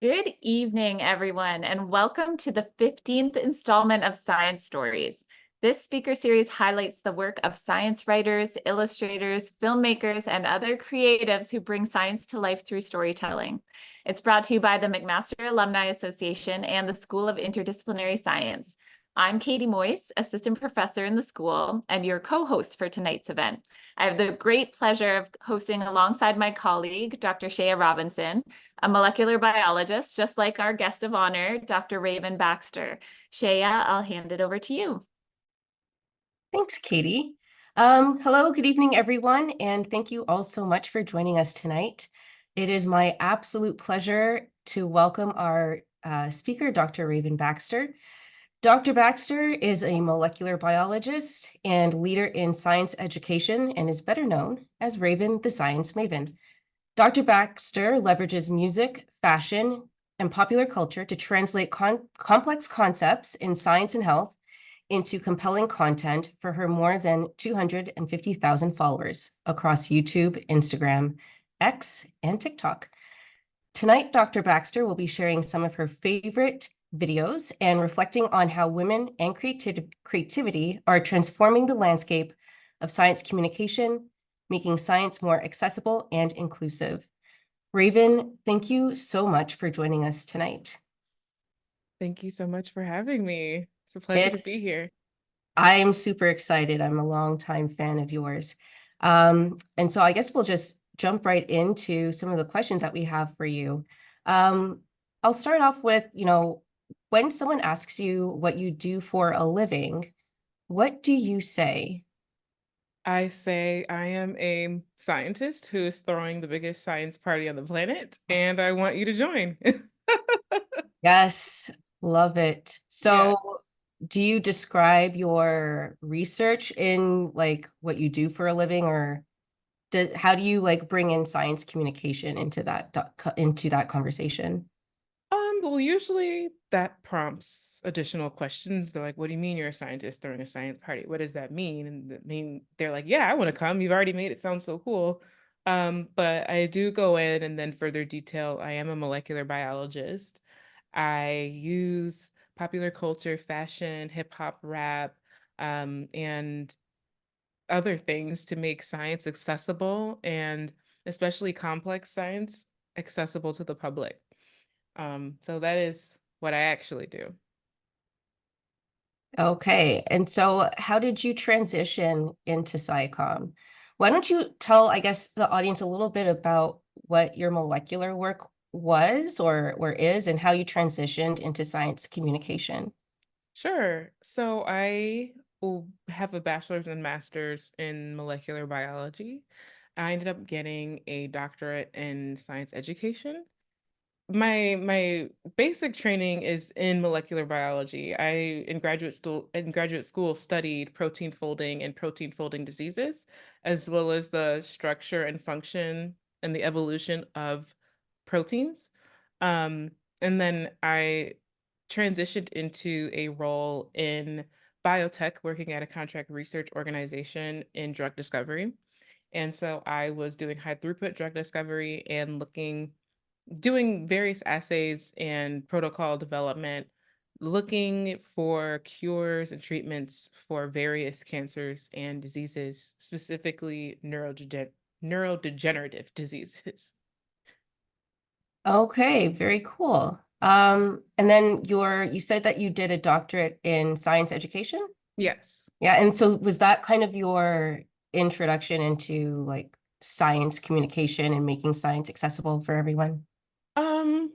Good evening, everyone, and welcome to the 15th installment of Science Stories. This speaker series highlights the work of science writers, illustrators, filmmakers, and other creatives who bring science to life through storytelling. It's brought to you by the McMaster Alumni Association and the School of Interdisciplinary Science. I'm Katie Moyce, assistant professor in the school, and your co-host for tonight's event. I have the great pleasure of hosting alongside my colleague, Dr. Shaiya Robinson, a molecular biologist, just like our guest of honor, Dr. Raven Baxter. Shaiya, I'll hand it over to you. Thanks, Katie. Hello, good evening, everyone, and thank you all so much for joining us tonight. It is my absolute pleasure to welcome our speaker, Dr. Raven Baxter. Dr. Baxter is a molecular biologist and leader in science education and is better known as Raven, the Science Maven. Dr. Baxter leverages music, fashion, and popular culture to translate complex concepts in science and health into compelling content for her more than 250,000 followers across YouTube, Instagram, X, and TikTok. Tonight, Dr. Baxter will be sharing some of her favorite videos and reflecting on how women and creativity are transforming the landscape of science communication, making science more accessible and inclusive. Raven, thank you so much for joining us tonight. Thank you so much for having me. It's a pleasure to be here. I'm super excited. I'm a longtime fan of yours. And so I guess we'll just jump right into some of the questions that we have for you. I'll start off with, when someone asks you what you do for a living, what do you say? I say I am a scientist who is throwing the biggest science party on the planet, and I want you to join. Yes, love it. Yeah. So do you describe your research in like what you do for a living, or how do you like bring in science communication into that conversation? Well, usually that prompts additional questions. They're like, "What do you mean you're a scientist throwing a science party? What does that mean?" And they're like, "Yeah, I want to come. You've already made it sound so cool." But I do go in and then further detail. I am a molecular biologist. I use popular culture, fashion, hip hop, rap, and other things to make science accessible and especially complex science accessible to the public. So that is what I actually do. Okay. And so how did you transition into SciComm? Why don't you tell, I guess, the audience a little bit about what your molecular work was or is and how you transitioned into science communication? Sure. So I have a bachelor's and master's in molecular biology. I ended up getting a doctorate in science education. My basic training is in molecular biology. I in graduate school studied protein folding and protein folding diseases, as well as the structure and function and the evolution of proteins. Um, and then I transitioned into a role in biotech, working at a contract research organization in drug discovery. And so I was doing high throughput drug discovery and doing various assays and protocol development, looking for cures and treatments for various cancers and diseases, specifically neurodegenerative diseases. Okay, very cool. And then you said that you did a doctorate in science education? Yes. Yeah, and so was that kind of your introduction into like science communication and making science accessible for everyone? Um,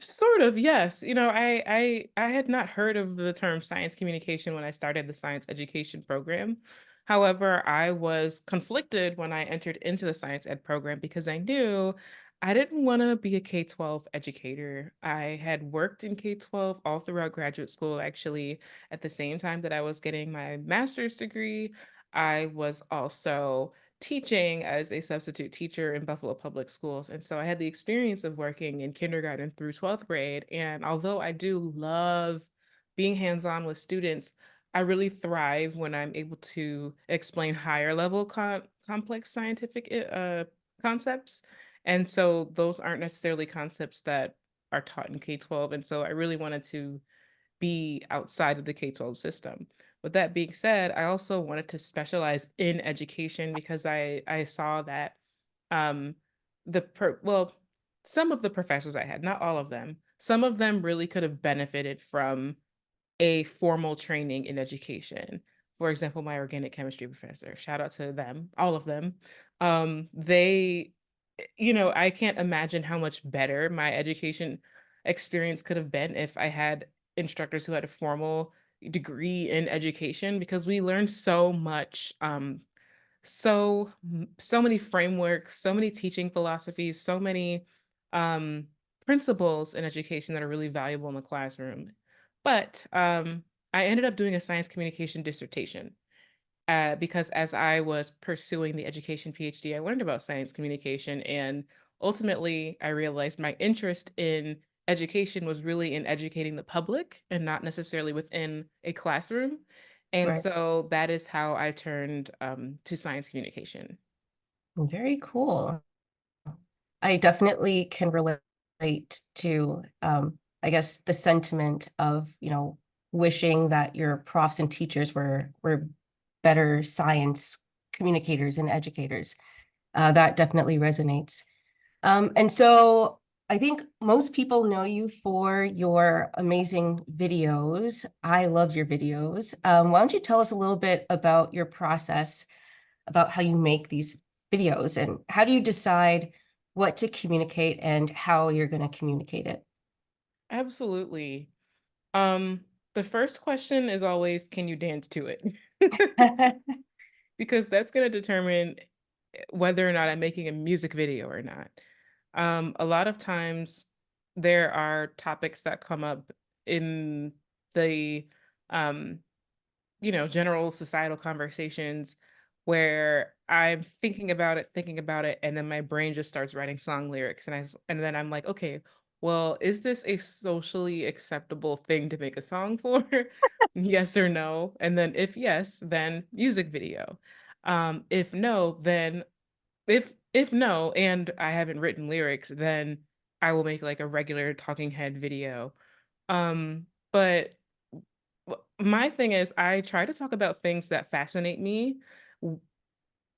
Sort of, yes. I had not heard of the term science communication when I started the science education program. However, I was conflicted when I entered into the science ed program because I knew I didn't want to be a K-12 educator. I had worked in K-12 all throughout graduate school, actually, at the same time that I was getting my master's degree. I was also teaching as a substitute teacher in Buffalo Public Schools. And so I had the experience of working in kindergarten through 12th grade. And although I do love being hands on with students, I really thrive when I'm able to explain higher level complex scientific concepts. And so those aren't necessarily concepts that are taught in K-12. And so I really wanted to be outside of the K-12 system. With that being said, I also wanted to specialize in education because I saw that um some of the professors I had, not all of them, some of them really could have benefited from a formal training in education. For example, my organic chemistry professor, shout out to them, all of them. They, I can't imagine how much better my education experience could have been if I had instructors who had a formal degree in education because we learned so much so many frameworks, so many teaching philosophies, so many um, principles in education that are really valuable in the classroom. But I ended up doing a science communication dissertation because as I was pursuing the education PhD, I learned about science communication, and ultimately, I realized my interest in education was really in educating the public and not necessarily within a classroom. And Right. so that is how I turned to science communication. Very cool. I definitely can relate to, I guess, the sentiment of, wishing that your profs and teachers were better science communicators and educators. That definitely resonates. And so I think most people know you for your amazing videos. I love your videos. Why don't you tell us a little bit about your process, about how you make these videos, and how do you decide what to communicate and how you're going to communicate it? Absolutely. Um, the first question is always, can you dance to it? Because that's going to determine whether or not I'm making a music video or not. A lot of times there are topics that come up in the um, general societal conversations where I'm thinking about it, and then my brain just starts writing song lyrics, and then I'm like, okay, well, is this a socially acceptable thing to make a song for? Yes or no? And then if yes, then music video. If no, then if no, and I haven't written lyrics, then I will make like a regular talking head video. But my thing is I try to talk about things that fascinate me, w-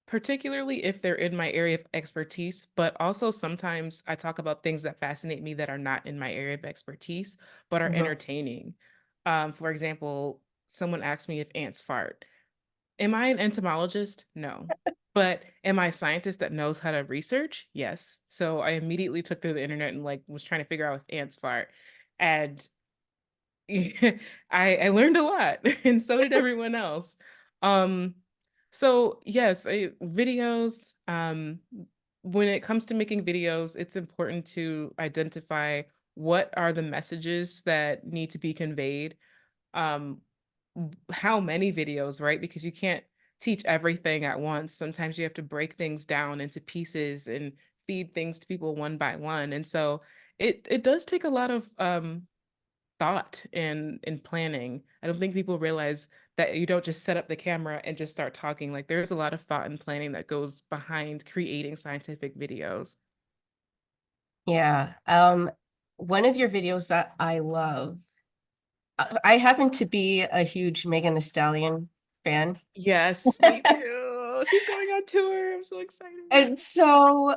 particularly if they're in my area of expertise, but also sometimes I talk about things that fascinate me that are not in my area of expertise, but are Mhm. entertaining. For example, someone asked me if ants fart. Am I an entomologist? No. But am I a scientist that knows how to research? Yes. So I immediately took to the internet and like was trying to figure out if ants fart. And I learned a lot, and so did everyone else. Um, so yes, videos. When it comes to making videos, it's important to identify what are the messages that need to be conveyed. Um, how many videos, right? Because you can't teach everything at once. Sometimes you have to break things down into pieces and feed things to people one by one. And so it does take a lot of thought and planning. I don't think people realize that you don't just set up the camera and just start talking. Like there's a lot of thought and planning that goes behind creating scientific videos. Yeah. One of your videos that I love, I happen to be a huge Megan Thee Stallion fan. Yes, me too. She's going on tour. I'm so excited. And so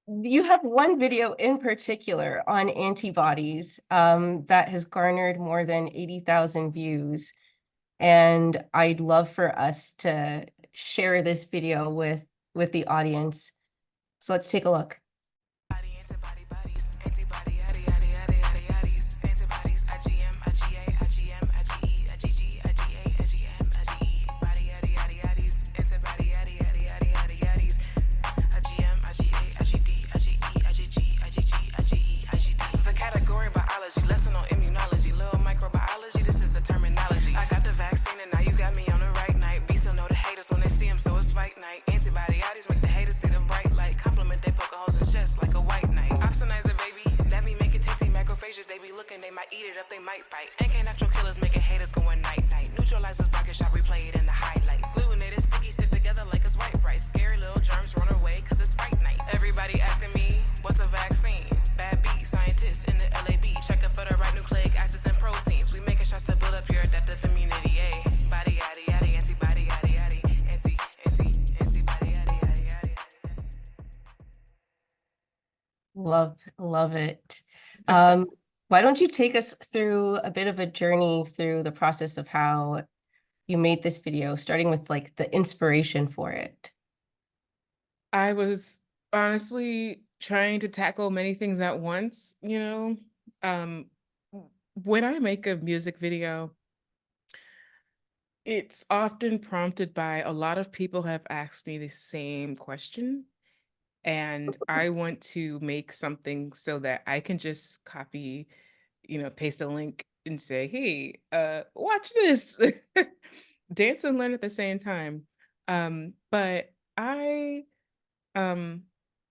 you have one video in particular on antibodies that has garnered more than 80,000 views. And I'd love for us to share this video with the audience. So let's take a look. Everybody asking me Love it. Um, why don't you take us through a bit of a journey through the process of how you made this video, starting with like the inspiration for it? I was honestly trying to tackle many things at once, you know. Um, when I make a music video, it's often prompted by a lot of people have asked me the same question, and I want to make something so that I can just copy, paste a link and say, "Hey, watch this." Dance and learn at the same time. But I um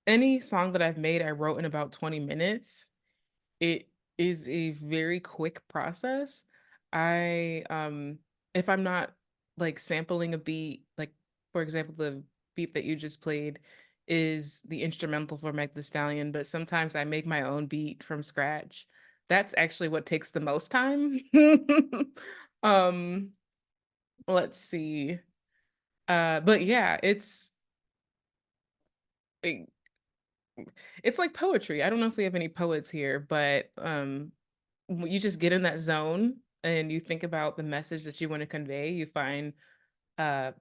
any song that I've made, I wrote in about 20 minutes. It is a very quick process. I if I'm not like sampling a beat, like for example, the beat that you just played is the instrumental for Meg the Stallion, but sometimes I make my own beat from scratch. That's actually what takes the most time. um, let's see. But yeah, it- it's like poetry. I don't know if we have any poets here, but you just get in that zone and you think about the message that you want to convey. Uh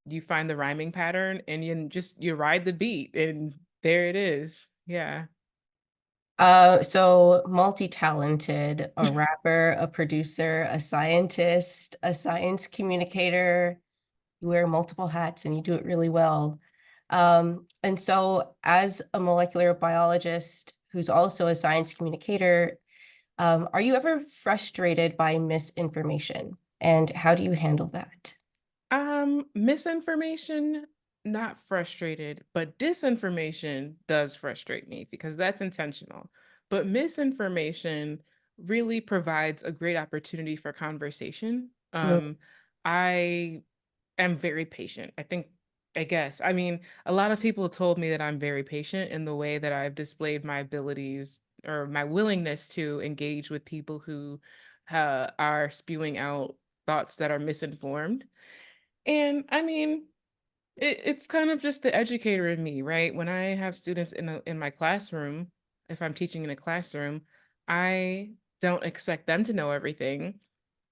you find the rhyming pattern and you ride the beat and there it is. Yeah. So multi-talented, a rapper, a producer, a scientist, a science communicator. You wear multiple hats and you do it really well. And so as a molecular biologist who's also a science communicator, are you ever frustrated by misinformation? And how do you handle that? Misinformation, not frustrated, but disinformation does frustrate me because that's intentional. But misinformation really provides a great opportunity for conversation. Mm, I am very patient. I guess. I mean, a lot of people told me that I'm very patient in the way that I've displayed my abilities or my willingness to engage with people who are spewing out thoughts that are misinformed. And I mean, it's kind of just the educator in me, right? When I have students in my classroom, if I'm teaching in a classroom, I don't expect them to know everything.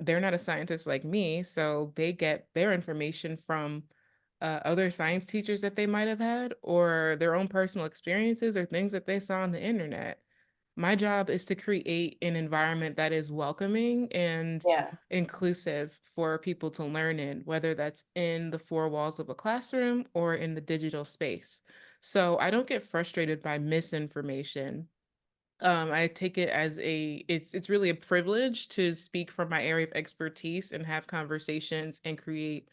They're not a scientist like me, so they get their information from other science teachers that they might have had, or their own personal experiences, or things that they saw on the internet. My job is to create an environment that is welcoming and yeah. inclusive for people to learn in, whether that's in the four walls of a classroom or in the digital space. So I don't get frustrated by misinformation. I take it as it's really a privilege to speak from my area of expertise and have conversations and create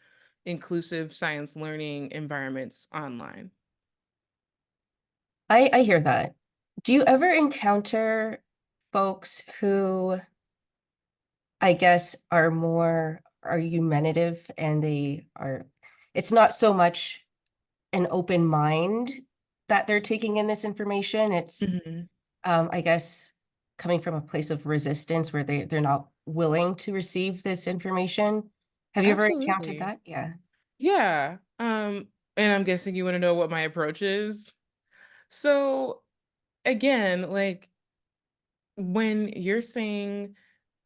inclusive science learning environments online. I hear that. Do you ever encounter folks who I guess are more argumentative and it's not so much an open mind that they're taking in this information. It's Mhm. I guess coming from a place of resistance where they're not willing to receive this information. Have you ever encountered Absolutely. that? Yeah. Yeah. And I'm guessing you want to know what my approach is. So again, like when you're saying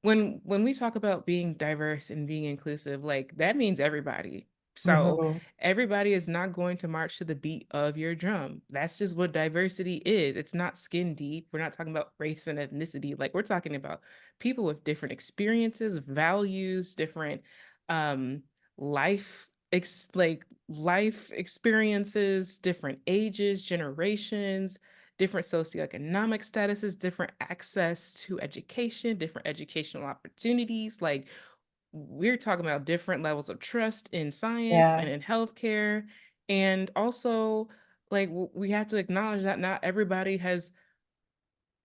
when we talk about being diverse and being inclusive, like that means everybody. So Mhm. everybody is not going to march to the beat of your drum. That's just what diversity is. It's not skin deep. We're not talking about race and ethnicity. Like we're talking about people with different experiences, values, different um life experiences, different ages, generations, different socioeconomic statuses, different access to education, different educational opportunities. Like we're talking about different levels of trust in science and Yeah. in healthcare. And also, like we have to acknowledge that not everybody has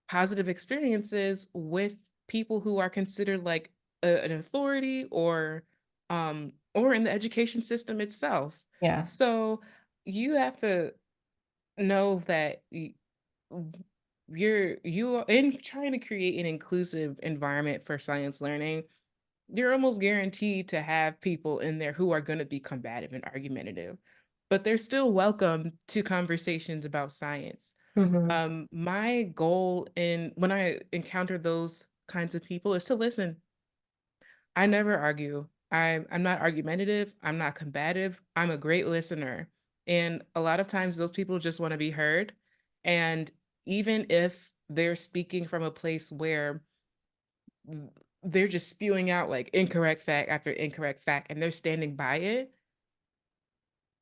positive experiences with people who are considered like an authority or in the education system itself. Yeah. So you have to know that you are in trying to create an inclusive environment for science learning. You're almost guaranteed to have people in there who are going to be combative and argumentative, but they're still welcome to conversations about science. My goal when I encounter those kinds of people is to listen. I never argue. I'm not argumentative. I'm not combative. I'm a great listener. And a lot of times those people just want to be heard. And even if they're speaking from a place where they're just spewing out like incorrect fact after incorrect fact and they're standing by it,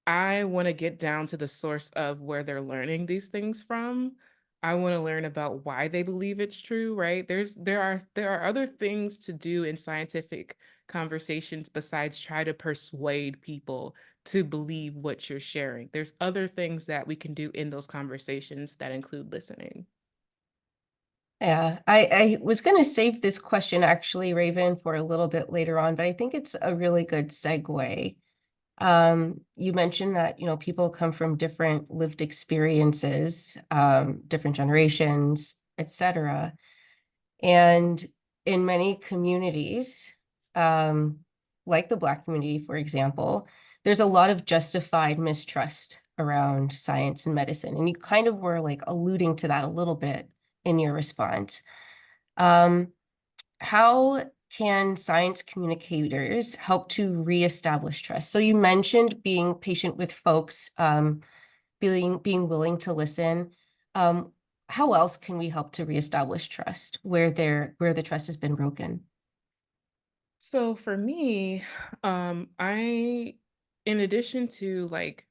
I want to get down to the source of where they're learning these things from. I want to learn about why they believe it's true, right? There are other things to do in scientific conversations besides try to persuade people to believe what you're sharing. There's other things that we can do in those conversations that include listening. Yeah, I was going to save this question actually, Raven, for a little bit later on, but I think it's a really good segue. You mentioned that, people come from different lived experiences, different generations, etc. And in many communities, like the Black community, for example, there's a lot of justified mistrust around science and medicine. And you kind of were like alluding to that a little bit in your response. Um, how can science communicators help to reestablish trust? So you mentioned being patient with folks, being willing to listen. Um, how else can we help to reestablish trust where the trust has been broken? So for me, in addition to like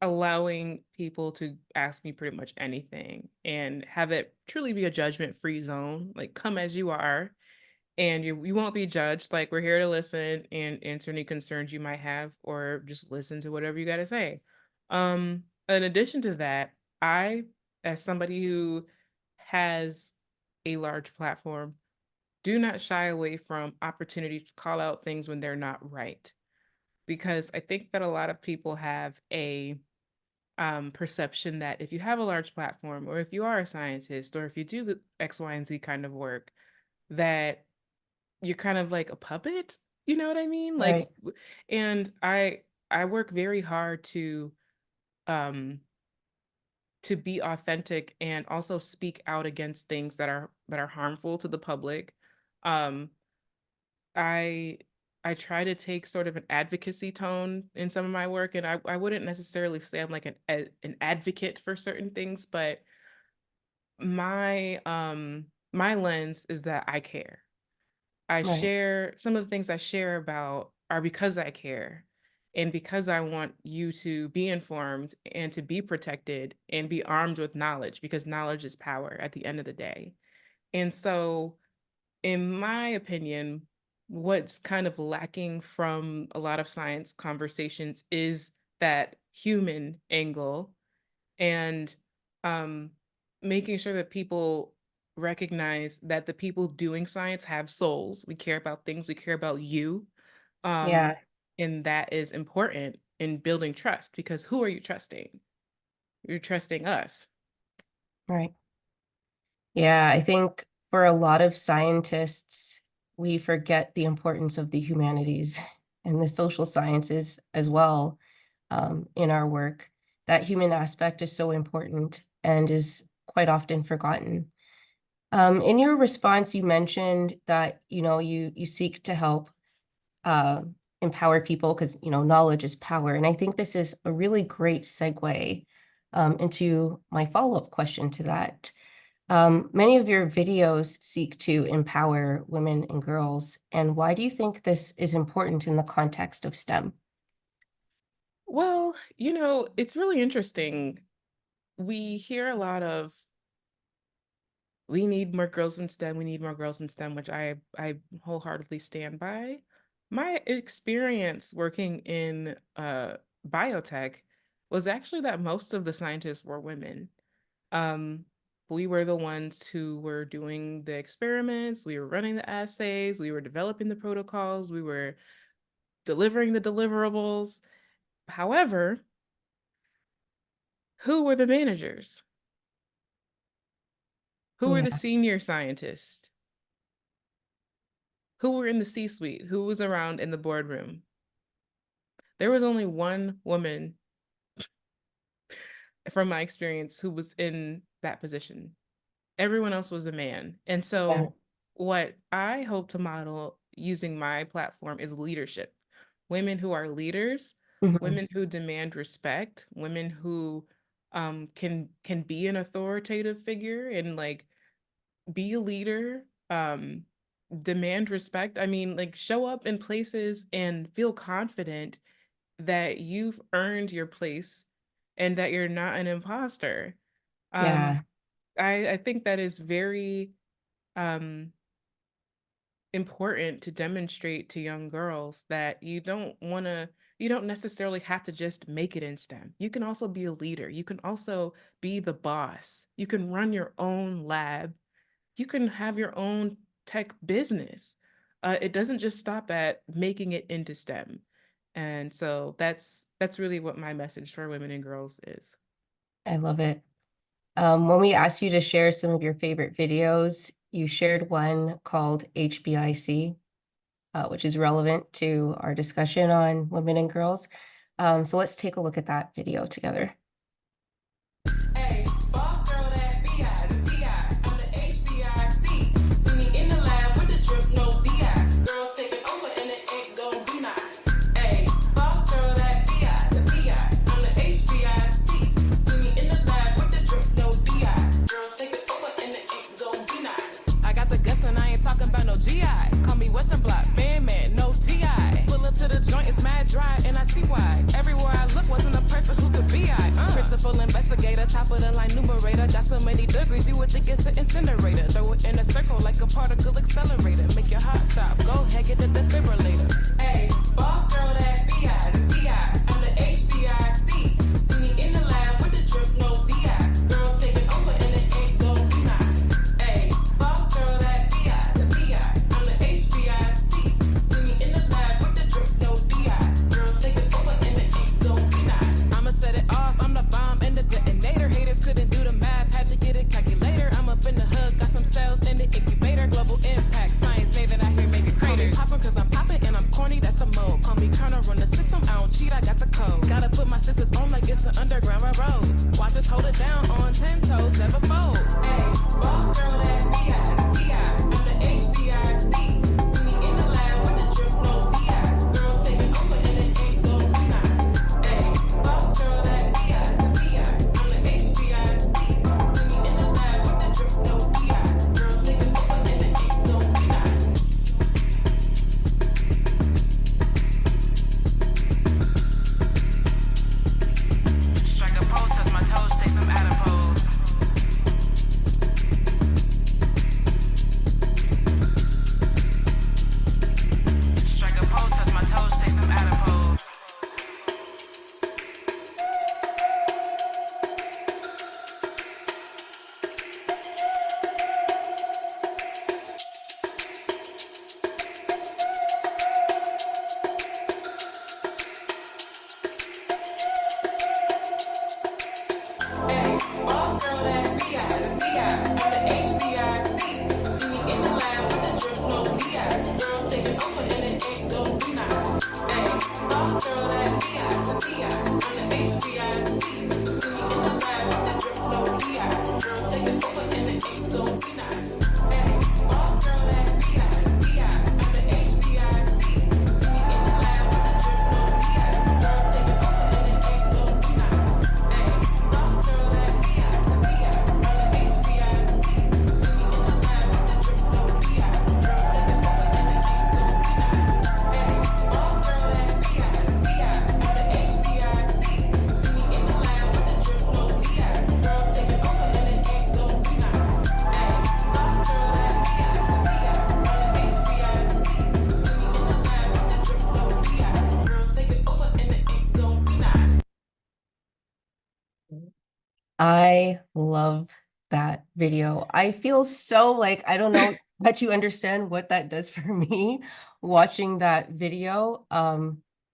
allowing people to ask me pretty much anything and have it truly be a judgment-free zone, like come as you are, and you won't be judged. Like we're here to listen and answer any concerns you might have, or just listen to whatever you got to say. In addition to that, I, as somebody who has a large platform, do not shy away from opportunities to call out things when they're not right, because I think that a lot of people have a perception that if you have a large platform, or if you are a scientist, or if you do the X, Y, and Z kind of work, that you're kind of like a puppet. You know what I mean? Right. And I work very hard um to be authentic and also speak out against things that are harmful to the public. Um, I I try to take sort of an advocacy tone in some of my work, and I wouldn't necessarily say I'm like an advocate for certain things, but my lens is that I care. I Right. share some of the things I share about are because I care and because I want you to be informed and to be protected and be armed with knowledge, because knowledge is power at the end of the day. And so, in my opinion, what's kind of lacking from a lot of science conversations is that human angle, and um, making sure that people recognize that the people doing science have souls. We care about things, we care about you. Um, Yeah. and that is important in building trust, because who are you trusting? You're trusting us. Right. Yeah, I think for a lot of scientists, we forget the importance of the humanities and the social sciences as well, in our work. That human aspect is so important and is quite often forgotten. In your response, you mentioned that, you seek to help uh, empower people because, knowledge is power. And I think this is a really great segue into my follow-up question to that. Many of your videos seek to empower women and girls. And why do you think this is important in the context of STEM? Well, it's really interesting. We hear a lot of, we need more girls in STEM, we need more girls in STEM, which I wholeheartedly stand by. My experience working in biotech was actually that most of the scientists were women. Um, we were the ones who were doing the experiments, we were running the assays, we were developing the protocols, we were delivering the deliverables. However, who were the managers? Who were the Yeah, senior scientists? Who were in the C-suite? Who was around in the boardroom? There was only one woman from my experience, who was in that position. Everyone else was a man. And so what I hope to model using my platform is leadership. Women who are leaders, Mhm. women who demand respect, women who can be an authoritative figure and like be a leader, demand respect. I mean, like show up in places and feel confident that you've earned your place and that you're not an imposter. Um, Yeah, I think that is very um important to demonstrate to young girls that you don't necessarily have to just make it in STEM. You can also be a leader. You can also be the boss. You can run your own lab. You can have your own tech business. It doesn't just stop at making it into STEM. And so that's really what my message for women and girls is. I love it. When we asked you to share some of your favorite videos, you shared one called HBIC, which is relevant to our discussion on women and girls. So let's take a look at that video together. Hey, boss girl, that BI, the BI, I'm the HBIC. See me in the lab with the drip, no DI. Girls taking over and it ain't gon' be not. Hey, boss girl, that BI, the BI, I'm the HBIC. See me in the lab with the drip, no DI. Girls taking over and it ain't gon' be nice. I got the guts and I ain't talking about no GI. Call me Western Block, man, no TI. Pull up to the joint, it's mad dry, and I see why. Everywhere I look wasn't a person who could be I. Principal investigator, top of the line numerator. Got so many degrees, you would think it's an incinerator. Throw it in a circle like a particle accelerator. Make your heart stop, go ahead, get the defibrillator. Hey, boss girl, that BI, the BI, I'm the HBIC. See me in the lab with the drip, no DI. Girls taking over and it ain't gon' be not. Hey, boss girl, that BI, the BI, I'm the HBIC. See me in the lab with the drip, no DI. Girls taking over and it ain't gon' be not. I'ma set it off, I'm the bomb and the detonator. Haters couldn't do the math, had to get a calculator. I'm up in the hood, got some cells in the incubator. Global impact, science maven, I hear maybe craters. Poppin' cause I'm poppin' and I'm corny, that's a mode. Call me Turner, run the system, I don't cheat, I got the code. Gotta put my sisters on like it's an underground railroad. Watch us hold it down on 10 toes, never fold. Hey, boss girl, that BI, the BI, I'm the HBIC. See me in the lab with the drip, no DI. Girls taking over and it ain't gon' be not. Hey, boss girl, that BI, the BI, I'm the HBIC. See me in the lab with the drip, no DI. Girls taking over and it ain't gon' be not. Strike a pose, touch my toes, shake some adipose. Strike a pose, touch my toes, shake some adipose. Hey, boss girl, that BI, the BI, I'm the HBIC. See me in the lab with the drip, no DI. Girls taking over and it ain't gon' be not. Hey, boss girl, that BI, the BI, I'm the HBIC. See me in the lab with the drip, no DI. Girls taking over and it ain't gon' be nice. Hey, boss girl, that BI, the BI, I'm the HBIC. See me in the lab with the drip, no DI. Girls taking over and it ain't gon' be nice. Hey, boss girl, that BI, the BI, I'm the HBIC. See me in the lab with the drip, no DI. Girls taking over and it ain't gon' be nice. Hey, boss girl, that BI, the BI, I'm the HBIC. See me in the lab with the drip, no DI. Girls taking over and it ain't gon' be nice. Hey, boss girl, that BI, the BI, I'm the HBIC. See me in the lab with the drip, no DI. Girls taking over and it ain't gon' be nice. I love that video. I feel so like, I don't know that you understand what that does for me watching that video.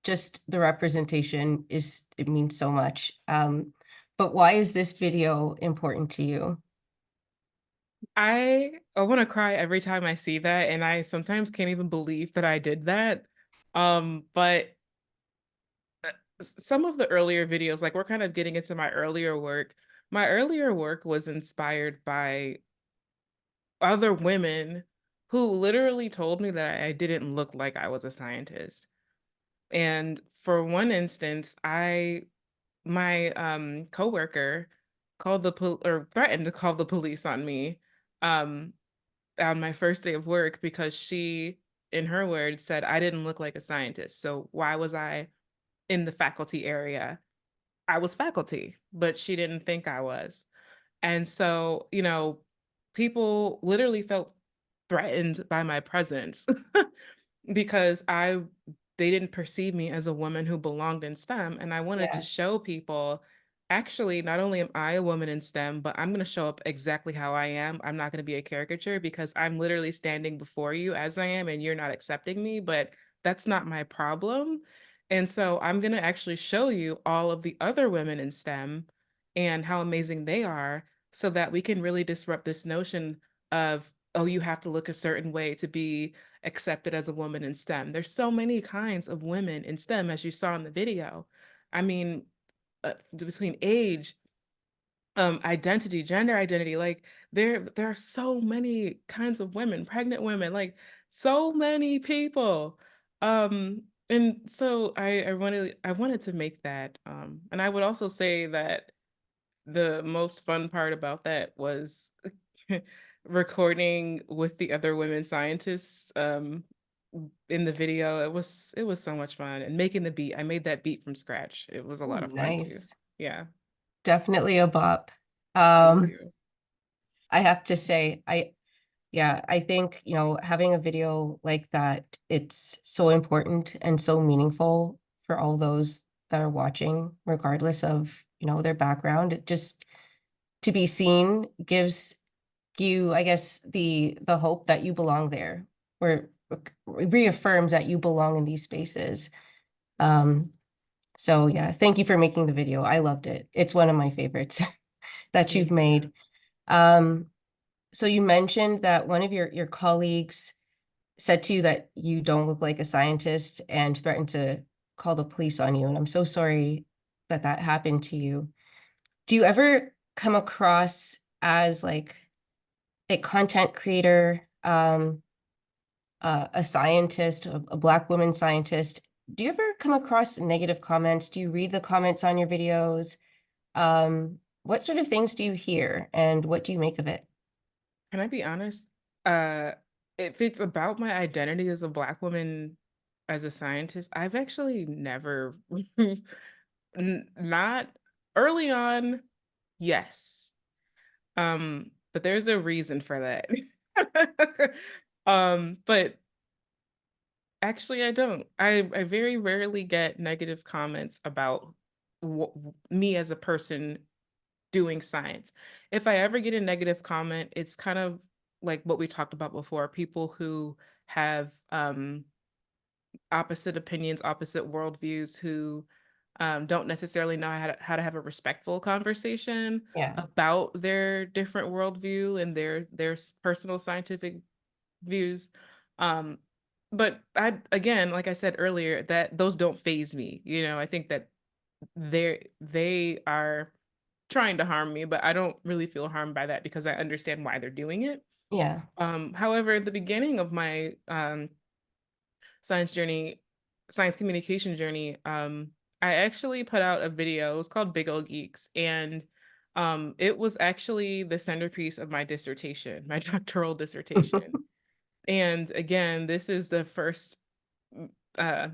Just the representation it means so much. But why is this video important to you? I want to cry every time I see that, and I sometimes can't even believe that I did that. But some of the earlier videos, like we're kind of getting into my earlier work. My earlier work was inspired by other women who literally told me that I didn't look like I was a scientist. And for one instance, my coworker called or threatened to call the police on me um on my first day of work because she, in her words, said I didn't look like a scientist. So why was I in the faculty area? I was faculty, but she didn't think I was. And so, people literally felt threatened by my presence because they didn't perceive me as a woman who belonged in STEM. And I wanted to Yeah. show people, actually, not only am I a woman in STEM, but I'm going to show up exactly how I am. I'm not going to be a caricature because I'm literally standing before you as I am and you're not accepting me, but that's not my problem. And so I'm going to actually show you all of the other women in STEM and how amazing they are so that we can really disrupt this notion of, oh, you have to look a certain way to be accepted as a woman in STEM. There's so many kinds of women in STEM, as you saw in the video. I mean, between age, identity, gender identity, like there are so many kinds of women, pregnant women, like so many people. And so I wanted to make that. And I would also say that the most fun part about that was recording with the other women scientists in the video. It was so much fun, and making the beat. I made that beat from scratch. It was a lot Ooh, of fun too. nice. Yeah. Definitely a bop. Thank Um, you. I have to say, yeah, I think, having a video like that, it's so important and so meaningful for all those that are watching, regardless of, their background. It just to be seen gives you, I guess, the hope that you belong there, or reaffirms that you belong in these spaces. So yeah, thank you for making the video. I loved it. It's one of my favorites that you've Thank you. made. So you mentioned that one of your colleagues said to you that you don't look like a scientist and threatened to call the police on you. And I'm so sorry that that happened to you. Do you ever come across as like a content creator, a scientist, a Black woman scientist? Do you ever come across negative comments? Do you read the comments on your videos? What sort of things do you hear and what do you make of it? Can I be honest? Uh, if it's about my identity as a Black woman, as a scientist, I've actually never, not early on, yes. But there's a reason for that. But actually, I don't. I very rarely get negative comments about me as a person doing science. If I ever get a negative comment, it's kind of like what we talked about before, people who have opposite opinions, opposite worldviews, who don't necessarily know how to have a respectful conversation Yeah, about their different worldview and their personal scientific views. Um, but again, like I said earlier, that those don't phase me. I think that they are trying to harm me, but I don't really feel harmed by that because I understand why they're doing it. yeah. However, at the beginning of my science journey, science communication journey, I actually put out a video. It was called Big Ol' Geeks, and it was actually the centerpiece of my dissertation, my doctoral dissertation. And again, this is the first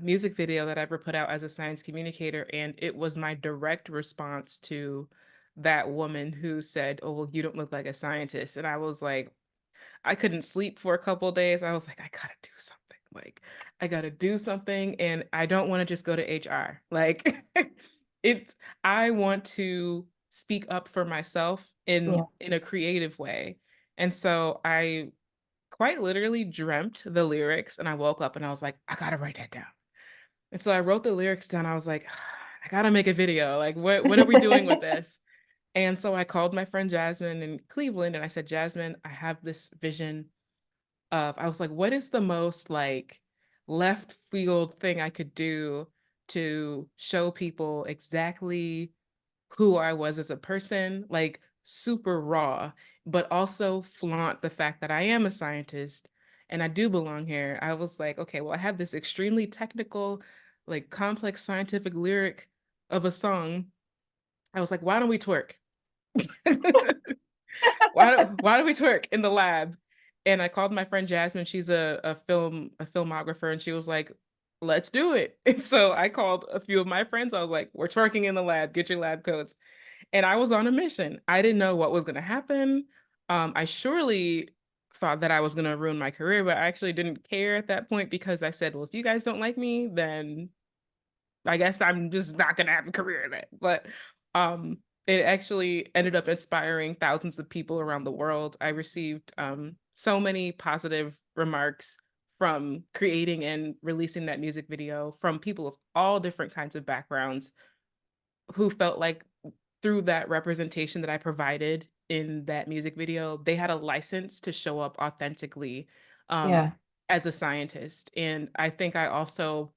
music video that I ever put out as a science communicator, and it was my direct response to that woman who said, "Oh, well, you don't look like a scientist," and I was like, I couldn't sleep for a couple of days. I was like, I gotta do something. Like, I gotta do something, and I don't want to just go to HR. Like, it's I want to speak up for myself Yeah. in a creative way. And so I quite literally dreamt the lyrics, and I woke up and I was like, I gotta write that down. And so I wrote the lyrics down. I was like, I gotta make a video. Like, what are we doing with this? And so I called my friend Jasmine in Cleveland and I said, Jasmine, I have this vision I was like, what is the most like left field thing I could do to show people exactly who I was as a person, like super raw, but also flaunt the fact that I am a scientist and I do belong here. I was like, okay, well, I have this extremely technical, like complex scientific lyric of a song. I was like, why don't we twerk? why do we twerk in the lab? And I called my friend Jasmine. She's a filmographer, and she was like, let's do it. And so I called a few of my friends. I was like, we're twerking in the lab, get your lab coats. And I was on a mission. I didn't know what was going to happen. I surely thought that I was going to ruin my career, but I actually didn't care at that point, because I said, well, if you guys don't like me, then I guess I'm just not going to have a career in it. But it actually ended up inspiring thousands of people around the world. I received so many positive remarks from creating and releasing that music video from people of all different kinds of backgrounds, who felt like through that representation that I provided in that music video, they had a license to show up authentically as a scientist. And I think I also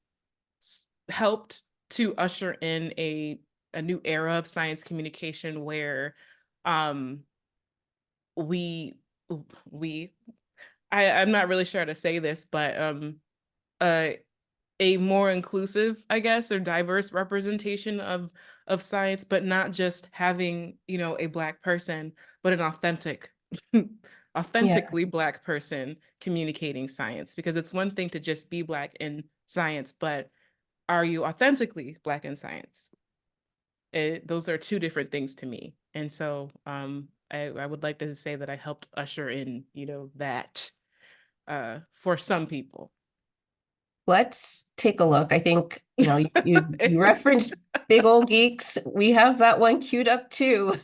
helped to usher in a new era of science communication where I'm not really sure how to say this, but a more inclusive, I guess, or diverse representation of science, but not just having, a Black person, but an authentically Black person communicating science. Because it's one thing to just be Black in science, but are you authentically Black in science? Those are two different things to me. And so I would like to say that I helped usher in, that for some people. Let's take a look. I think, you referenced Big Ol' Geeks. We have that one queued up too.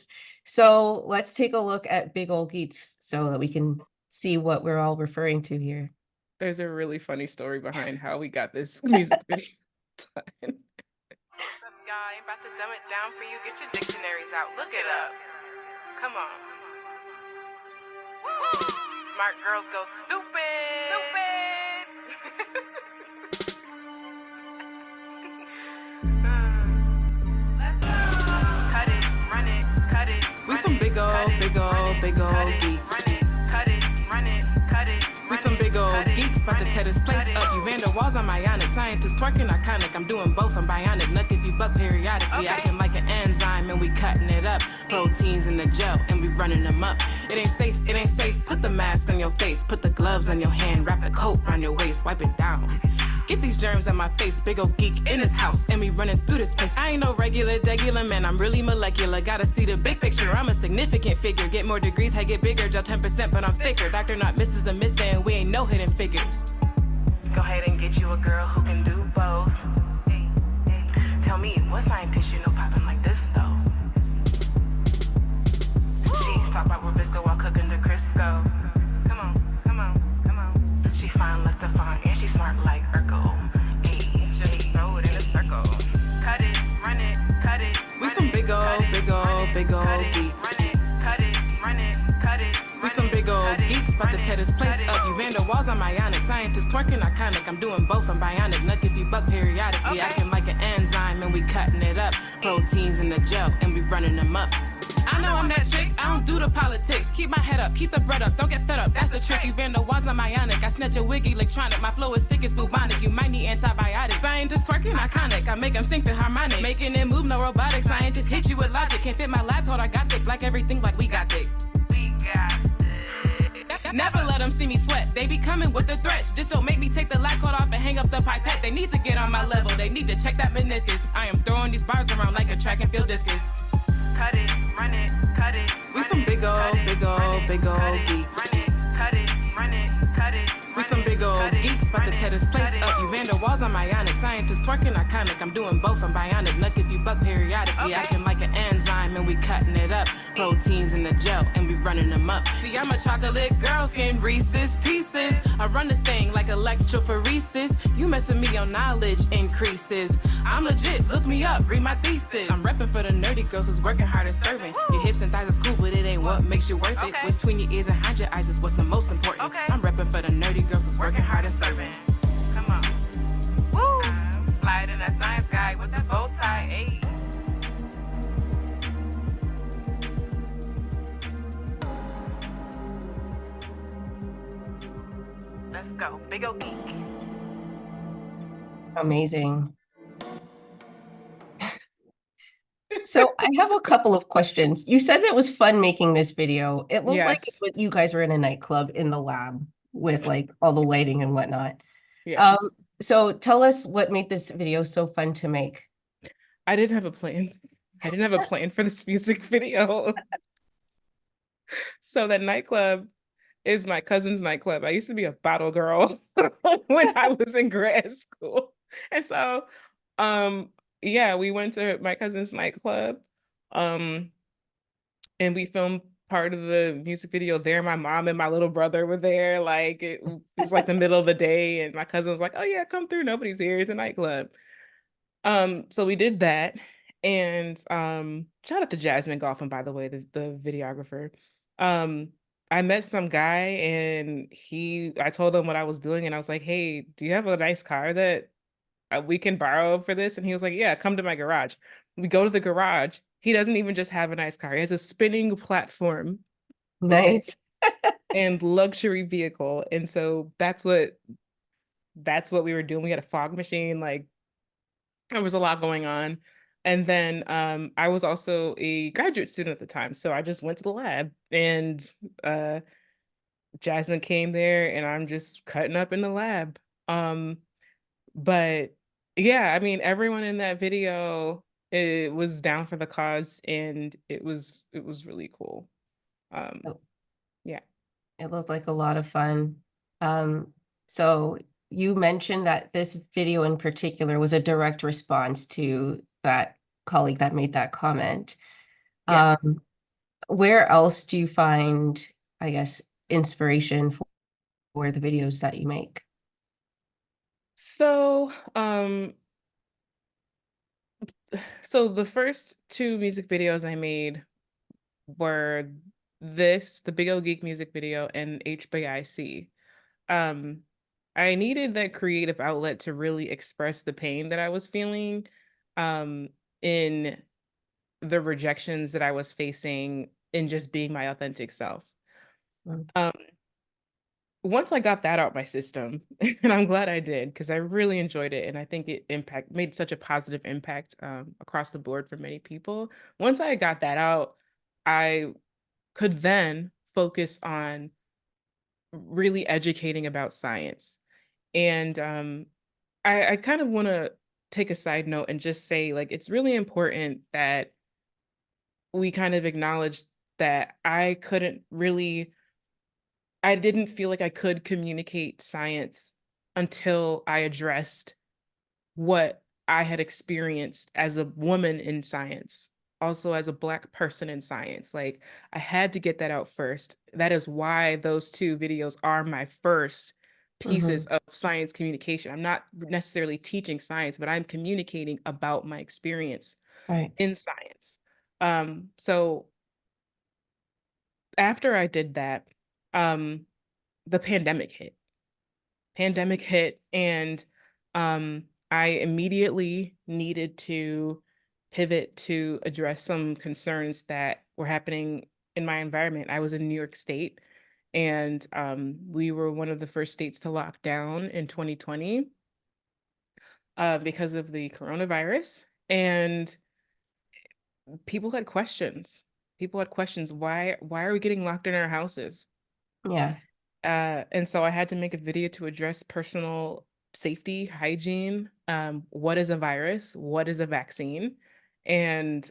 So let's take a look at Big Ol' Geeks so that we can see what we're all referring to here. There's a really funny story behind how we got this music video done. What's up, y'all? I'm about to dumb it down for you. Get your dictionaries out. Look it up. Come on. Woo! Smart girls go stupid. Cut it, run it, cut it. We some big ol' geeks. Cut it, run it, cut it. We some big ol' geeks, about to tear this place up. You Van der Walls, I'm ionic. Scientists twerking iconic. I'm doing both, I'm bionic. Nuck if you buck periodically. Okay. Acting like an enzyme and we cutting it up. Proteins in the gel and we running them up. It ain't safe. Put the mask on your face. Put the gloves on your hand. Wrap the coat around your waist. Wipe it down. Get these germs out my face, big ol' geek in this house, and we running through this place. I ain't no regular man, I'm really molecular. Gotta see the big picture, I'm a significant figure. Get more degrees, I get bigger, gel 10%, but I'm thicker. Doctor not Mrs. and Mr. and we ain't no hidden figures. Go ahead and get you a girl who can do both. Tell me, what scientist you know popping like this though? She talk about Rubisco while cooking the Crisco. Come on. She fine, let's a fine, and she smart like Urkel. Just throw it in a circle. Cut it, run it, cut it. We some big ol' geeks. Cut it, run it, cut it. We some big ol' geeks, about to tear this place up. You Van der Walls, I'm ionic. Scientists twerking iconic. I'm doing both, I'm bionic. Nuck if you buck periodically. Okay. Acting like an enzyme and we cutting it up. Proteins in the gel and we running them up. I know I'm that chick, I don't do the politics. Keep my head up, keep the bread up, don't get fed up. That's a trick, you Van der Walls, I'm ionic. I snatch a wig electronic, my flow is sick as bubonic. You might need antibiotics. Scientists twerking iconic, I make them sync with harmonic. Making it move, no robotic. Scientists hit you with logic. Can't fit my lab coat, I got thick. Like everything, like we got thick. Never let them see me sweat. They be coming with the threats. Just don't make me take the lab coat off and hang up the pipette. They need to get on my level. They need to check that meniscus. I am throwing these bars around like a track and field discus. Cut it, run it, cut it. We some big ol' geeks. Cut it, run it, cut it. We some big ol' geeks, about to tear this place up. You Van der Walls, I'm ionic. Scientists twerking iconic. I'm doing both, I'm bionic. Nuck if you buck periodically. Acting like an enzyme and we cutting it up. Proteins in the gel and we running them up. See, I'm a chocolate girl, skin Reese's Pieces. I run this thing like electrophoresis. You mess with me, your knowledge increases. I'm legit, look me up, read my thesis. I'm repping for the nerdy girls who's working hard and serving. Your hips and thighs is cool, but it ain't what makes you worth it. What's between your ears and behind your eyes is what's the most important. I'm repping for the nerdy girls who's working hard and serving. Come on. Woo! Slide in that science guy. white with that bow tie, ayy. Let's go, big ol' geek. Amazing. So I have a couple of questions. You said it was fun making this video. It looked like Yes. you guys were in a nightclub in the lab with like all the lighting and whatnot. Yes. So tell us what made this video so fun to make. I didn't have a plan. I didn't have a plan for this music video. So that nightclub is my cousin's nightclub. I used to be a bottle girl when I was in grad school. And so yeah, we went to my cousin's nightclub. And we filmed part of the music video there. My mom and my little brother were there. Like it was like the middle of the day, and my cousin was like, "Oh yeah, come through. Nobody's here. It's a nightclub." So we did that, and shout out to Jasmine Goffin, by the way, the videographer. I met some guy, and I told him what I was doing, and I was like, "Hey, do you have a nice car that we can borrow for this?" And he was like, "Yeah, come to my garage." We go to the garage. He doesn't even just have a nice car. He has a spinning platform, okay, Nice. and luxury vehicle. And so that's what we were doing. We had a fog machine, like there was a lot going on. And then I was also a graduate student at the time. So I just went to the lab, and Jasmine came there, and I'm just cutting up in the lab. But yeah, I mean, everyone in that video, it was down for the cause, and it was really cool. Oh. Yeah. It looked like a lot of fun. So you mentioned that this video in particular was a direct response to that colleague that made that comment. Yeah. Where else do you find, I guess, inspiration for the videos that you make? So, so the first two music videos I made were the Big O Geek music video, and HBIC. I needed that creative outlet to really express the pain that I was feeling, in the rejections that I was facing in just being my authentic self. Mm. Um, Once I got that out my system, and I'm glad I did, because I really enjoyed it, and I think it made such a positive impact across the board for many people. Once I got that out, I could then focus on really educating about science. And I kind of want to take a side note and just say, like, it's really important that we kind of acknowledge that I didn't feel like I could communicate science until I addressed what I had experienced as a woman in science, also as a Black person in science. Like, I had to get that out first. That is why those two videos are my first pieces of science communication. I'm not necessarily teaching science, but I'm communicating about my experience Right. in science. So after I did that, the pandemic hit, and I immediately needed to pivot to address some concerns that were happening in my environment. I was in New York State, and we were one of the first states to lock down in 2020 because of the coronavirus. And people had questions. Why are we getting locked in our houses? Yeah. And so I had to make a video to address personal safety, hygiene. What is a virus? What is a vaccine? And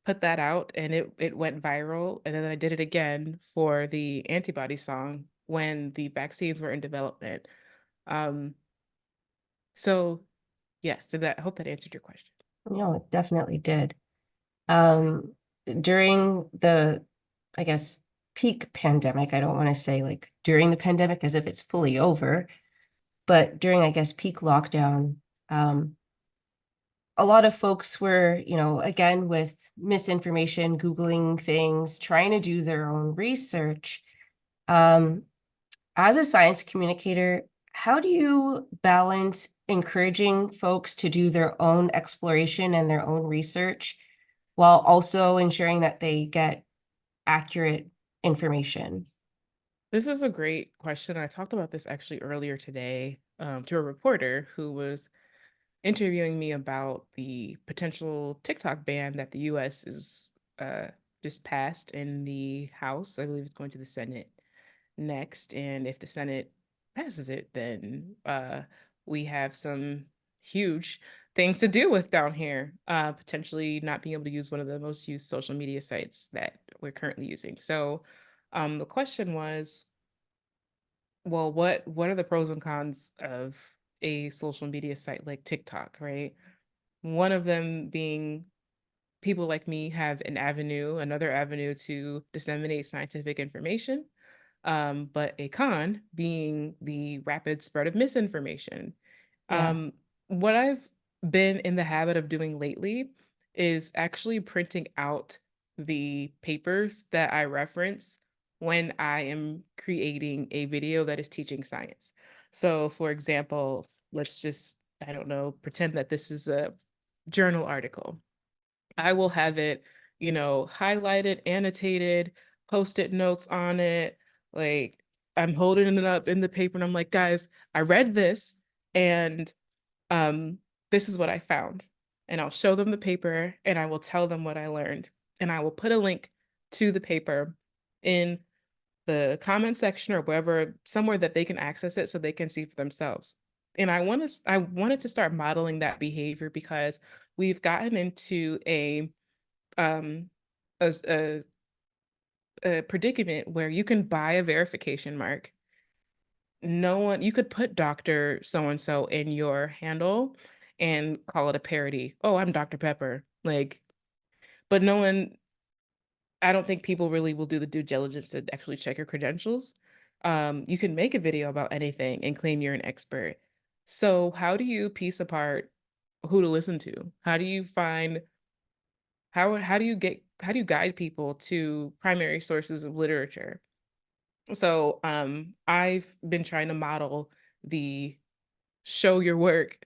put that out, and it went viral. And then I did it again for the antibody song when the vaccines were in development. So yes, hope that answered your question. No, it definitely did. During the, I guess, peak pandemic, I don't want to say like during the pandemic as if it's fully over, but during, I guess, peak lockdown, a lot of folks were, again, with misinformation, Googling things, trying to do their own research. As a science communicator, how do you balance encouraging folks to do their own exploration and their own research while also ensuring that they get accurate information? This is a great question. I talked about this actually earlier today to a reporter who was interviewing me about the potential TikTok ban that the US is just passed in the House. I believe it's going to the Senate next. And if the Senate passes it, then we have some huge things to deal with down here, potentially not being able to use one of the most used social media sites that we're currently using. So the question was, well, what are the pros and cons of a social media site like TikTok, right? One of them being people like me have another avenue to disseminate scientific information. But a con being the rapid spread of misinformation. Yeah. What I've been in the habit of doing lately is actually printing out the papers that I reference when I am creating a video that is teaching science. So, for example, let's just, I don't know, pretend that this is a journal article. I will have it, highlighted, annotated, post-it notes on it. Like I'm holding it up in the paper and I'm like, guys, I read this and um this is what I found. And I'll show them the paper and I will tell them what I learned. And I will put a link to the paper in the comment section or wherever, somewhere that they can access it so they can see for themselves. And I wanted to start modeling that behavior because we've gotten into um a, a, a predicament where you can buy a verification mark. No one, you could put Dr. So and so in your handle and call it a parody. Oh, I'm Dr. Pepper. Like, but no one, I don't think people really will do the due diligence to actually check your credentials. You can make a video about anything and claim you're an expert. So how do you piece apart who to listen to? How do you find how do you guide people to primary sources of literature? So I've been trying to model the show your work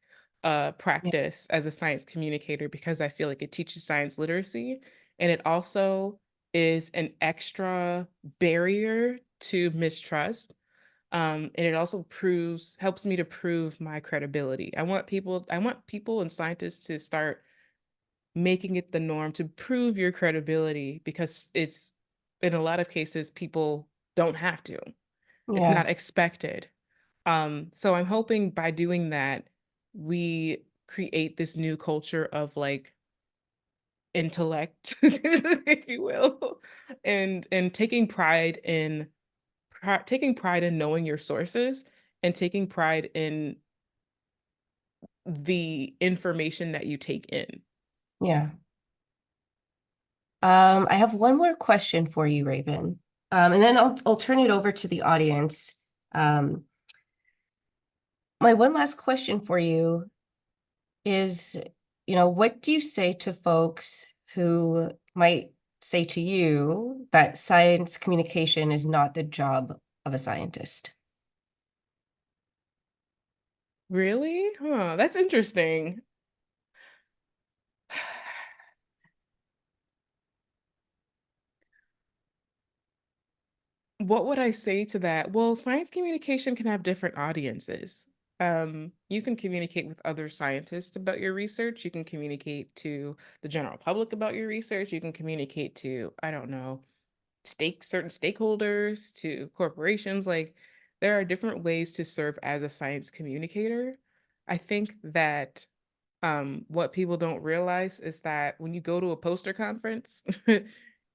Yeah. practice as a science communicator because I feel like it teaches science literacy and it also is an extra barrier to mistrust. And it also helps me to prove my credibility. I want people and scientists to start making it the norm to prove your credibility because it's in a lot of cases people don't have to. It's Yeah. not expected. So I'm hoping by doing that, we create this new culture of like intellect, if you will, and taking pride in knowing your sources and taking pride in the information that you take in. Yeah. I have one more question for you, Raven. And then I'll turn it over to the audience. Um, my one last question for you is, what do you say to folks who might say to you that science communication is not the job of a scientist? Really? Huh, that's interesting. What would I say to that? Well, science communication can have different audiences. You can communicate with other scientists about your research. You can communicate to the general public about your research. You can communicate to, I don't know, certain stakeholders, to corporations. Like there are different ways to serve as a science communicator. I think that what people don't realize is that when you go to a poster conference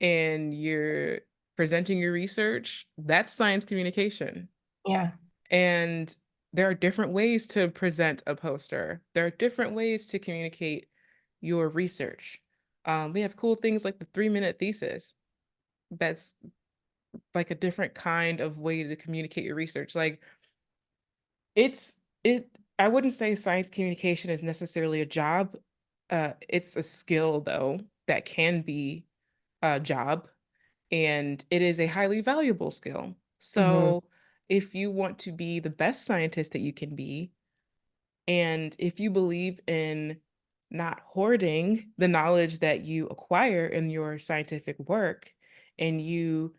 and you're presenting your research, that's science communication. Yeah. And there are different ways to present a poster. There are different ways to communicate your research. We have cool things like the 3-minute thesis. That's like a different kind of way to communicate your research. Like it's it I wouldn't say science communication is necessarily a job. It's a skill though that can be a job and it is a highly valuable skill. Mhm. So if you want to be the best scientist that you can be, and if you believe in not hoarding the knowledge that you acquire in your scientific work, and you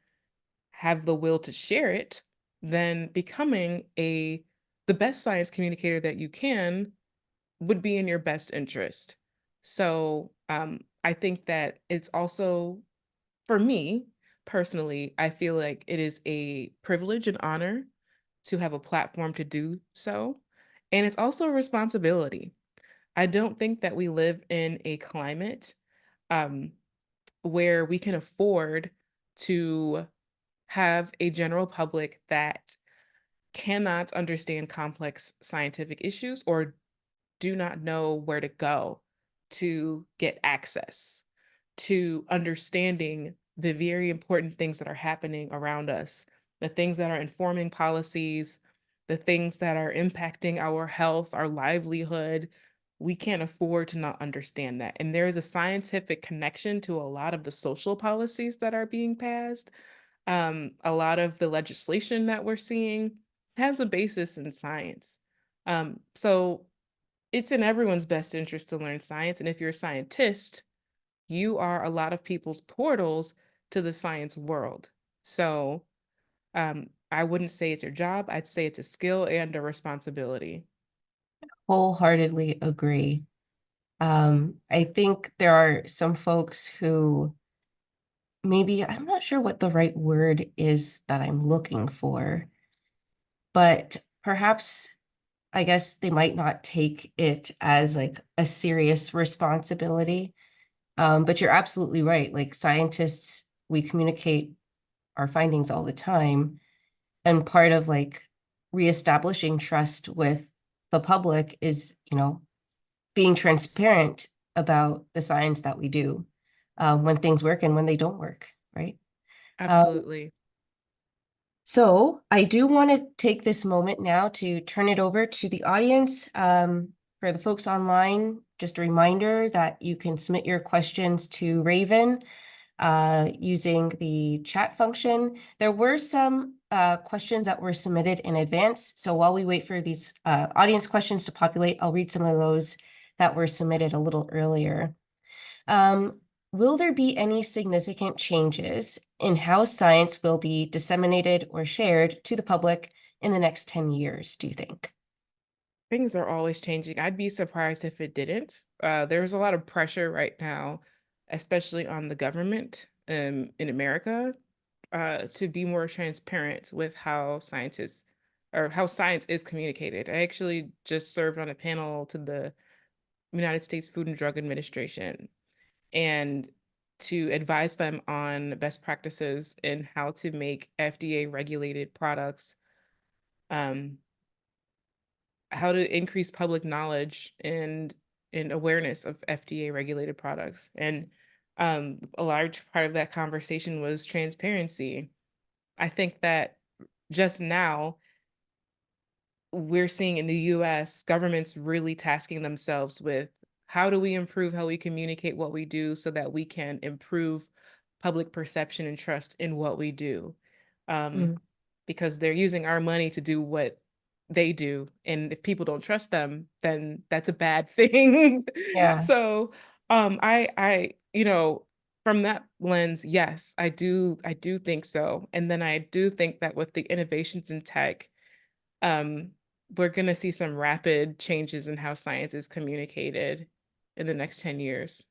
have the will to share it, then becoming the best science communicator that you can would be in your best interest. So I think that it's also, for me personally, I feel like it is a privilege and honor to have a platform to do so. And it's also a responsibility. I don't think that we live in a climate um, where we can afford to have a general public that cannot understand complex scientific issues or do not know where to go to get access to understanding the very important things that are happening around us, the things that are informing policies, the things that are impacting our health, our livelihood. We can't afford to not understand that. And there is a scientific connection to a lot of the social policies that are being passed. A lot of the legislation that we're seeing has a basis in science. So it's in everyone's best interest to learn science. And if you're a scientist, you are a lot of people's portals to the science world. So I wouldn't say it's your job. I'd say it's a skill and a responsibility. Wholeheartedly agree. I think there are some folks who maybe, I'm not sure what the right word is that I'm looking for, but perhaps I guess they might not take it as like a serious responsibility. But you're absolutely right. Like scientists, we communicate our findings all the time. And part of like reestablishing trust with the public is, being transparent about the science that we do, when things work and when they don't work, right? Absolutely. So I do want to take this moment now to turn it over to the audience. For the folks online, just a reminder that you can submit your questions to Raven using the chat function. There were some questions that were submitted in advance. So while we wait for these audience questions to populate, I'll read some of those that were submitted a little earlier. Will there be any significant changes in how science will be disseminated or shared to the public in the next 10 years, do you think? Things are always changing. I'd be surprised if it didn't. There's a lot of pressure right now, especially on the government in America, to be more transparent with how scientists or how science is communicated. I actually just served on a panel to the United States Food and Drug Administration and to advise them on best practices in how to make FDA regulated products, um, how to increase public knowledge and awareness of FDA regulated products. And a large part of that conversation was transparency. I think that just now we're seeing in the US governments really tasking themselves with how do we improve how we communicate what we do so that we can improve public perception and trust in what we do. Um, Mm, because they're using our money to do what they do. And if people don't trust them, then that's a bad thing. yeah. So from that lens, yes, I do think so. And then I do think that with the innovations in tech, um, we're gonna see some rapid changes in how science is communicated in the next 10 years.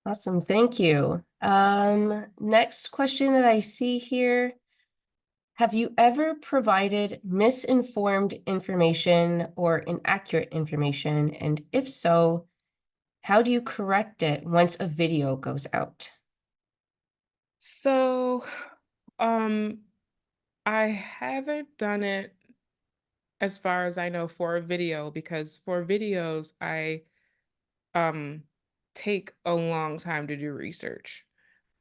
Awesome, thank you. Next question that I see here. Have you ever provided misinformed information or inaccurate information? And if so, how do you correct it once a video goes out? So, um, I haven't done it as far as I know for a video because for videos, I um take a long time to do research.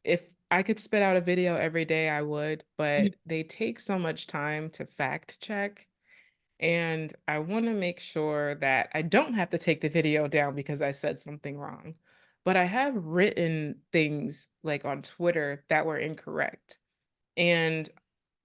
If I could spit out a video every day, I would, but they take so much time to fact check. And I want to make sure that I don't have to take the video down because I said something wrong. But I have written things like on Twitter that were incorrect. And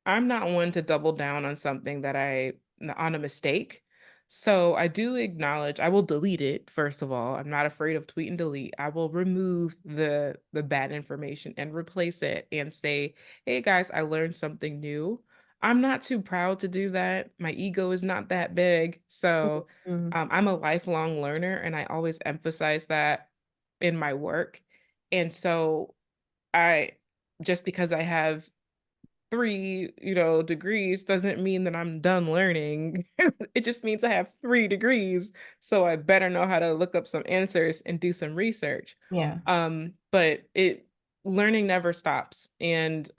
I'm not one to double down on something on a mistake. So I do acknowledge, I will delete it, first of all. I'm not afraid of tweet and delete. I will remove the bad information and replace it and say, hey guys, I learned something new. I'm not too proud to do that. My ego is not that big. So Mhm. I'm a lifelong learner, and I always emphasize that in my work. And so I just because I have 3, degrees doesn't mean that I'm done learning. It just means I have 3 degrees, so I better know how to look up some answers and do some research. Yeah. But it learning never stops, and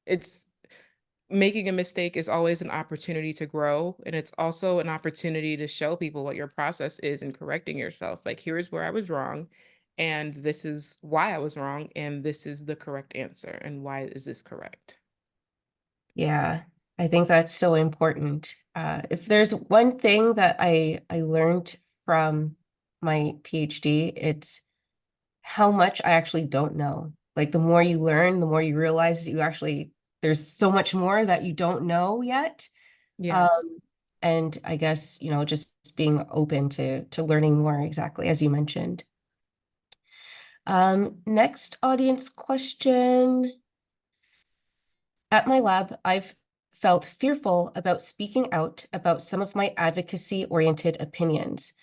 it's making a mistake is always an opportunity to grow, and it's also an opportunity to show people what your process is in correcting yourself. Like, here's where I was wrong, and this is why I was wrong, and this is the correct answer, and why is this correct? Yeah, I think that's so important. If there's one thing that I learned from my PhD, it's how much I actually don't know. Like the more you learn, the more you realize that there's so much more that you don't know yet. Yes. Um, and I guess, just being open to learning more, exactly as you mentioned. Next audience question. At my lab, I've felt fearful about speaking out about some of my advocacy-oriented opinions.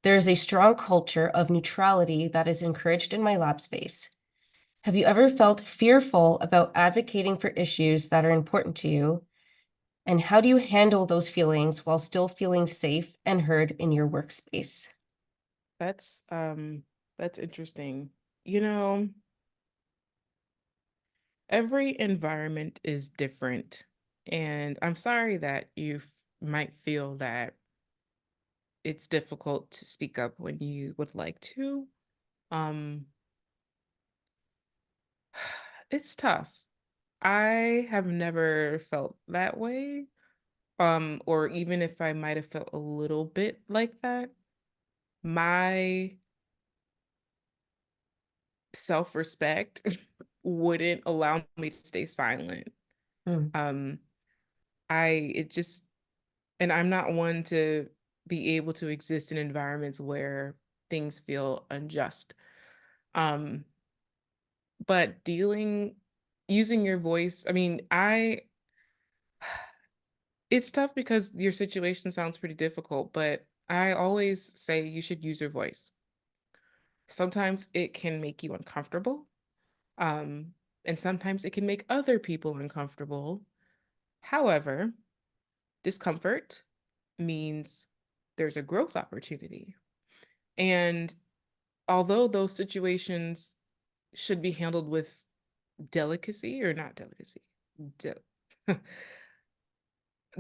There is a strong culture of neutrality that is encouraged in my lab space. Have you ever felt fearful about advocating for issues that are important to you? And how do you handle those feelings while still feeling safe and heard in your workspace? That's interesting. You know, every environment is different, and I'm sorry that might feel that it's difficult to speak up when you would like to. Um, it's tough. I have never felt that way. Or even if I might have felt a little bit like that, my self-respect wouldn't allow me to stay silent. Mm, Um, I it just and I'm not one to be able to exist in environments where things feel unjust. Um, but using your voice, I mean, I it's tough because your situation sounds pretty difficult, but I always say you should use your voice. Sometimes it can make you uncomfortable. Um, and sometimes it can make other people uncomfortable. However, discomfort means there's a growth opportunity. And although those situations should be handled with delicacy or not delicacy, de-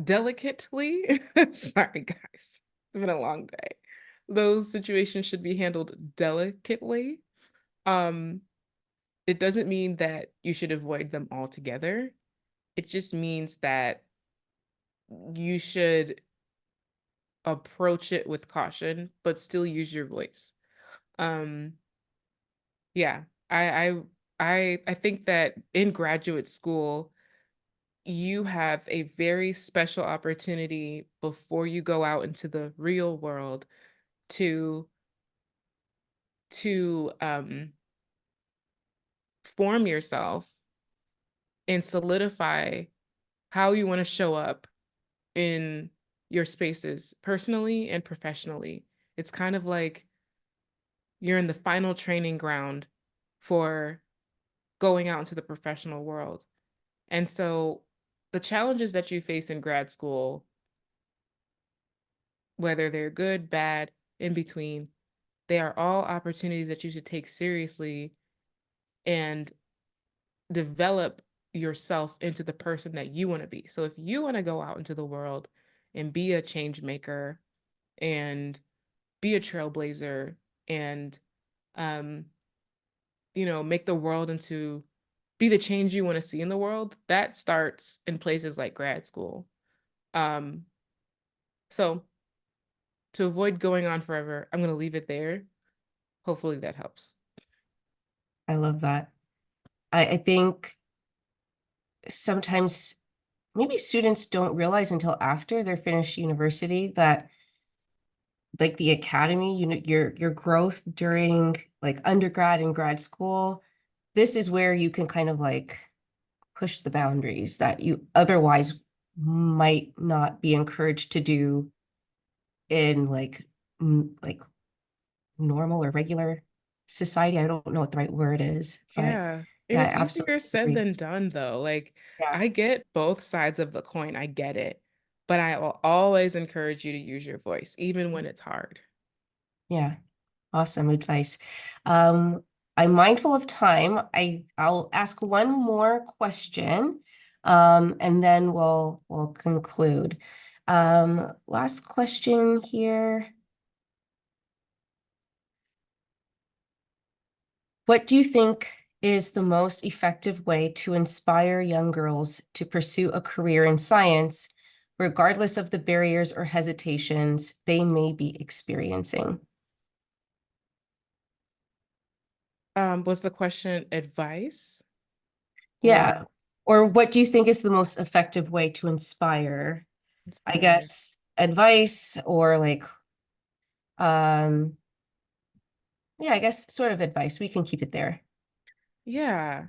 delicately, sorry guys, it's been a long day. Those situations should be handled delicately. Um, it doesn't mean that you should avoid them altogether. It just means that you should approach it with caution, but still use your voice. Um, yeah, I think that in graduate school, you have a very special opportunity before you go out into the real world to to form yourself and solidify how you want to show up in your spaces personally and professionally. It's kind of like you're in the final training ground for going out into the professional world. And so the challenges that you face in grad school, whether they're good, bad, in between, they are all opportunities that you should take seriously and develop yourself into the person that you want to be. So if you want to go out into the world and be a change maker and be a trailblazer and um make the world into be the change you want to see in the world, that starts in places like grad school. um so to avoid going on forever, I'm going to leave it there. Hopefully that helps. I love that. I think sometimes maybe students don't realize until after they're finished university that like the academy, your growth during like undergrad and grad school, this is where you can kind of like push the boundaries that you otherwise might not be encouraged to do in like like normal or regular society. I don't know what the right word is, but Yeah. And yeah, I it's absolutely easier said agree. than done, though. Like, Yeah, I get both sides of the coin. I get it. But I will always encourage you to use your voice, even when it's hard. yeah. Awesome advice. Um, I'm mindful of time. I'll ask one more question, and then we'll conclude. Last question here. What do you think is the most effective way to inspire young girls to pursue a career in science, regardless of the barriers or hesitations they may be experiencing? Was the question advice Yeah. or Or what do you think is the most effective way to inspire? I inspire? guess advice or like, um, yeah, I guess sort of advice. We can keep it there. Yeah.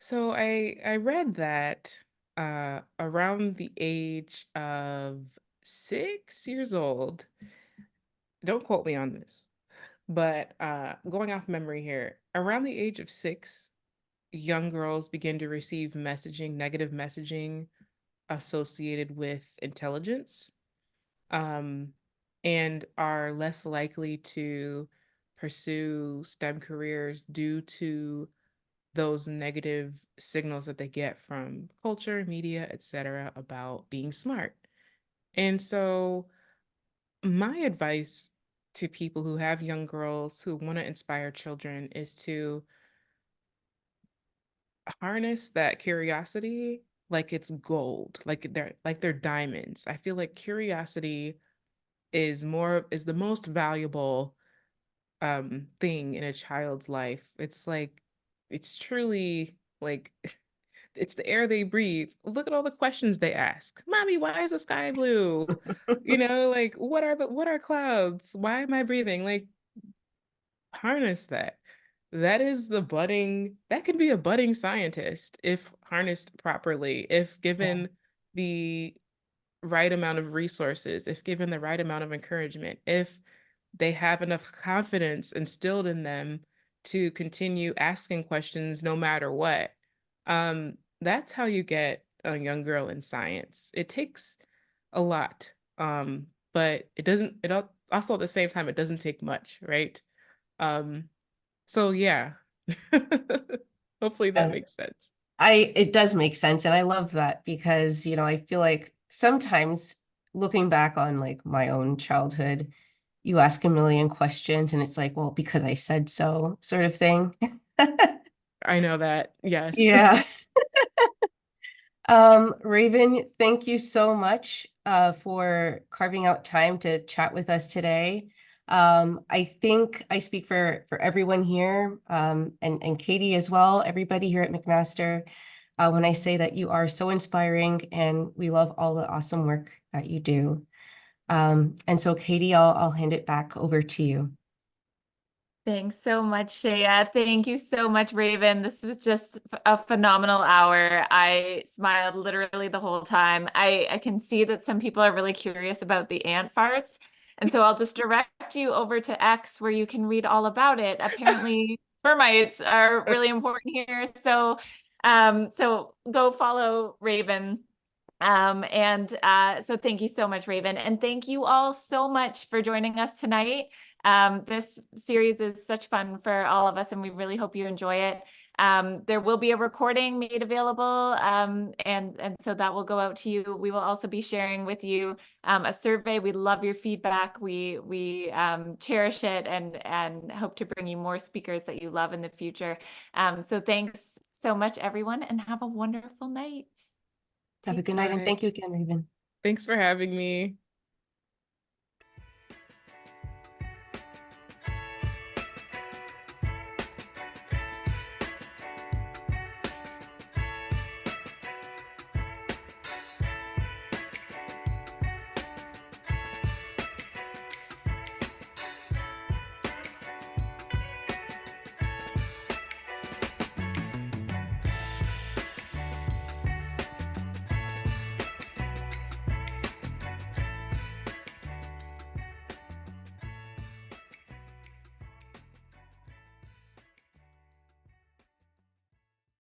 So I read that around the age of 6 years old, don't quote me on this, but going off memory here, around the age of 6, young girls begin to receive messaging, negative messaging associated with intelligence, um, and are less likely to pursue STEM careers due to those negative signals that they get from culture, media, etc., about being smart. And so, my advice to people who have young girls who want to inspire children is to harness that curiosity like it's gold, like they're diamonds. I feel like curiosity is the most valuable thing in a child's life. It's like it's truly like it's the air they breathe. Look at all the questions they ask. Mommy, why is the sky blue? Like what are clouds? Why am I breathing? Like harness that. That can be a budding scientist if harnessed properly, if Yeah. given the right amount of resources, if given the right amount of encouragement, if they have enough confidence instilled in them to continue asking questions no matter what. That's how you get a young girl in science. It takes a lot, but it doesn't. Also at the same time, it doesn't take much, right? Um, so yeah, hopefully that Uh, makes sense. it does make sense. And I love that because, I feel like sometimes looking back on like my own childhood, you ask a million questions and it's like, well, because I said so, sort of thing. I know that. Yes. Yeah. Raven, thank you so much for carving out time to chat with us today. I think I speak for everyone here, and Katie as well, everybody here at McMaster, when I say that you are so inspiring and we love all the awesome work that you do. And so Katie, I'll hand it back over to you. Thanks so much, Shaiya. Thank you so much, Raven. This was just a phenomenal hour. I smiled literally the whole time. I can see that some people are really curious about the ant farts. And so I'll just direct you over to X where you can read all about it. Apparently, termites are really important here. So go follow Raven. So thank you so much, Raven. And thank you all so much for joining us tonight. This series is such fun for all of us, and we really hope you enjoy it. There will be a recording made available, and so that will go out to you. We will also be sharing with you a survey. We love your feedback. We cherish it and hope to bring you more speakers that you love in the future. So thanks so much, everyone, and have a wonderful night. Have a Take good night and Bye. thank you again, Raven. Thanks for having me.